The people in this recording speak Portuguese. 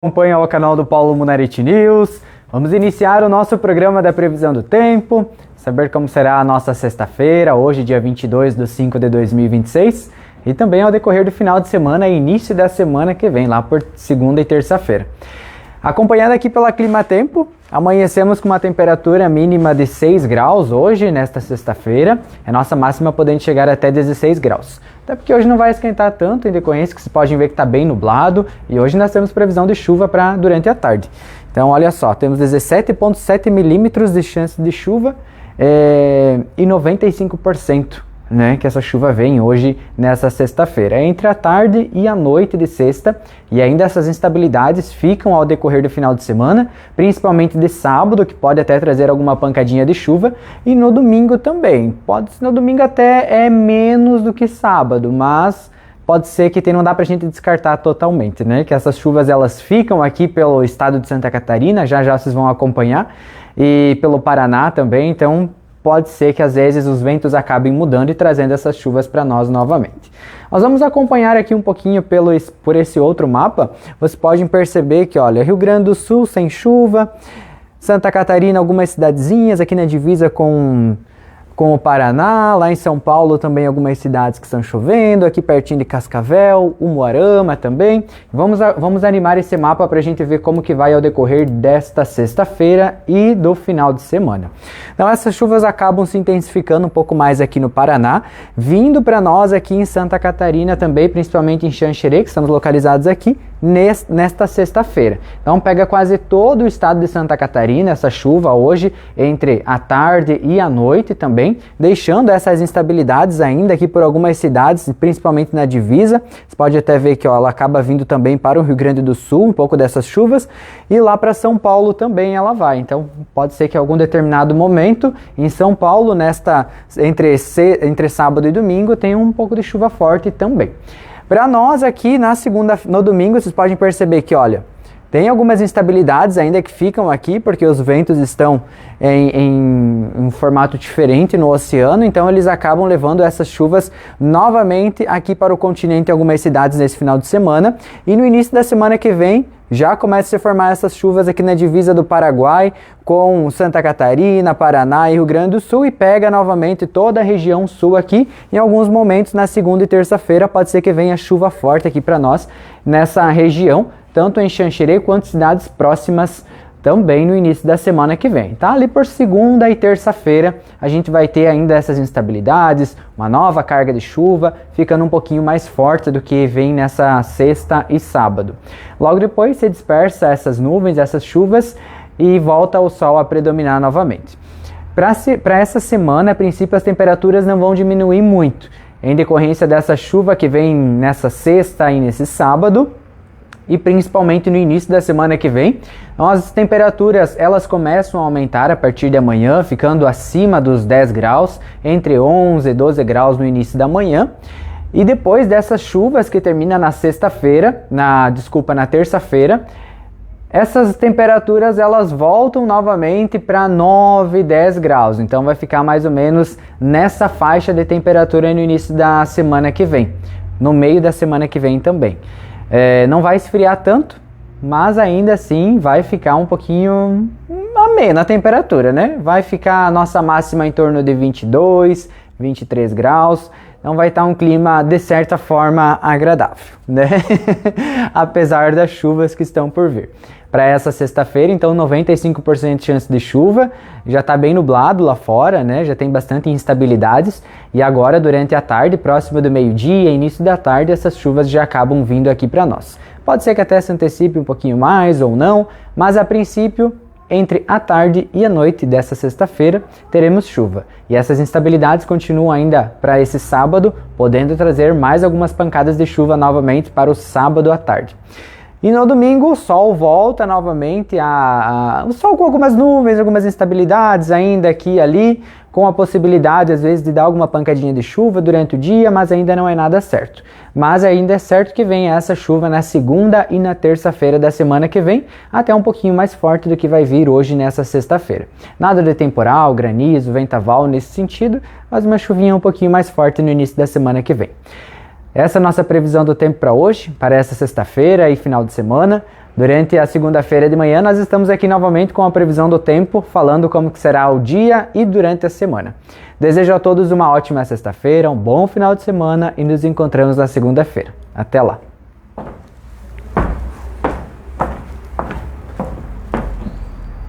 Acompanha o canal do Paulo Munariti News. Vamos iniciar o nosso programa da previsão do tempo, saber como será a nossa sexta-feira, hoje dia 22/5/2026, e também ao decorrer do final de semana e início da semana que vem, lá por segunda e terça-feira. Acompanhado aqui pela Climatempo, amanhecemos com uma temperatura mínima de 6 graus hoje, nesta sexta-feira, a nossa máxima podendo chegar até 16 graus. Até porque hoje não vai esquentar tanto, em decorrência que vocês podem ver que está bem nublado, e hoje nós temos previsão de chuva para durante a tarde. Então olha só, temos 17,7 milímetros de chance de chuva e 95%. Que essa chuva vem hoje nessa sexta-feira, entre a tarde e a noite de sexta, e ainda essas instabilidades ficam ao decorrer do final de semana, principalmente de sábado, que pode até trazer alguma pancadinha de chuva, e no domingo também. No domingo até é menos do que sábado, mas pode ser que não dá pra gente descartar totalmente, que essas chuvas elas ficam aqui pelo estado de Santa Catarina, já vocês vão acompanhar, e pelo Paraná também, então pode ser que às vezes os ventos acabem mudando e trazendo essas chuvas para nós novamente. Nós vamos acompanhar aqui um pouquinho por esse outro mapa. Vocês podem perceber que, olha, Rio Grande do Sul sem chuva, Santa Catarina algumas cidadezinhas aqui na divisa com o Paraná, lá em São Paulo também algumas cidades que estão chovendo, aqui pertinho de Cascavel, Umuarama também. Vamos animar esse mapa para a gente ver como que vai ao decorrer desta sexta-feira e do final de semana. Então essas chuvas acabam se intensificando um pouco mais aqui no Paraná, vindo para nós aqui em Santa Catarina também, principalmente em Xanxerê, que estamos localizados aqui, nesta sexta-feira. Então pega quase todo o estado de Santa Catarina essa chuva hoje, entre a tarde e a noite também, deixando essas instabilidades ainda aqui por algumas cidades, principalmente na divisa. Você pode até ver que ela acaba vindo também para o Rio Grande do Sul, um pouco dessas chuvas, e lá para São Paulo também ela vai. Então pode ser que em algum determinado momento em São Paulo, entre sábado e domingo, tenha um pouco de chuva forte também. Para nós aqui no domingo, vocês podem perceber que, olha, tem algumas instabilidades ainda que ficam aqui, porque os ventos estão em um formato diferente no oceano, então eles acabam levando essas chuvas novamente aqui para o continente em algumas cidades nesse final de semana. E no início da semana que vem, já começa a se formar essas chuvas aqui na divisa do Paraguai com Santa Catarina, Paraná e Rio Grande do Sul, e pega novamente toda a região sul aqui. Em alguns momentos, na segunda e terça-feira, pode ser que venha chuva forte aqui para nós nessa região, tanto em Xanxerê quanto cidades próximas também no início da semana que vem, tá? Ali por segunda e terça-feira a gente vai ter ainda essas instabilidades, uma nova carga de chuva, ficando um pouquinho mais forte do que vem nessa sexta e sábado. Logo depois se dispersa essas nuvens, essas chuvas, e volta o sol a predominar novamente. Para essa semana, a princípio, as temperaturas não vão diminuir muito, em decorrência dessa chuva que vem nessa sexta e nesse sábado, e principalmente no início da semana que vem. Então, as temperaturas elas começam a aumentar a partir de amanhã, ficando acima dos 10 graus, entre 11 e 12 graus no início da manhã. E depois dessas chuvas que termina na sexta-feira, na terça-feira, essas temperaturas elas voltam novamente para 9, 10 graus. Então vai ficar mais ou menos nessa faixa de temperatura no início da semana que vem, no meio da semana que vem também. Não vai esfriar tanto, mas ainda assim vai ficar um pouquinho amena a temperatura, Vai ficar a nossa máxima em torno de 22, 23 graus, então vai estar um clima de certa forma agradável, Apesar das chuvas que estão por vir. Para essa sexta-feira, então 95% de chance de chuva, já está bem nublado lá fora, já tem bastante instabilidades, e agora durante a tarde, próximo do meio-dia, início da tarde, essas chuvas já acabam vindo aqui para nós. Pode ser que até se antecipe um pouquinho mais ou não, mas a princípio, entre a tarde e a noite dessa sexta-feira, teremos chuva. E essas instabilidades continuam ainda para esse sábado, podendo trazer mais algumas pancadas de chuva novamente para o sábado à tarde. E no domingo o sol volta novamente, o sol com algumas nuvens, algumas instabilidades ainda aqui e ali, com a possibilidade às vezes de dar alguma pancadinha de chuva durante o dia, mas ainda não é nada certo. Mas ainda é certo que venha essa chuva na segunda e na terça-feira da semana que vem, até um pouquinho mais forte do que vai vir hoje nessa sexta-feira. Nada de temporal, granizo, vendaval nesse sentido, mas uma chuvinha um pouquinho mais forte no início da semana que vem. Essa é a nossa previsão do tempo para hoje, para essa sexta-feira e final de semana. Durante a segunda-feira de manhã, nós estamos aqui novamente com a previsão do tempo, falando como que será o dia e durante a semana. Desejo a todos uma ótima sexta-feira, um bom final de semana e nos encontramos na segunda-feira. Até lá!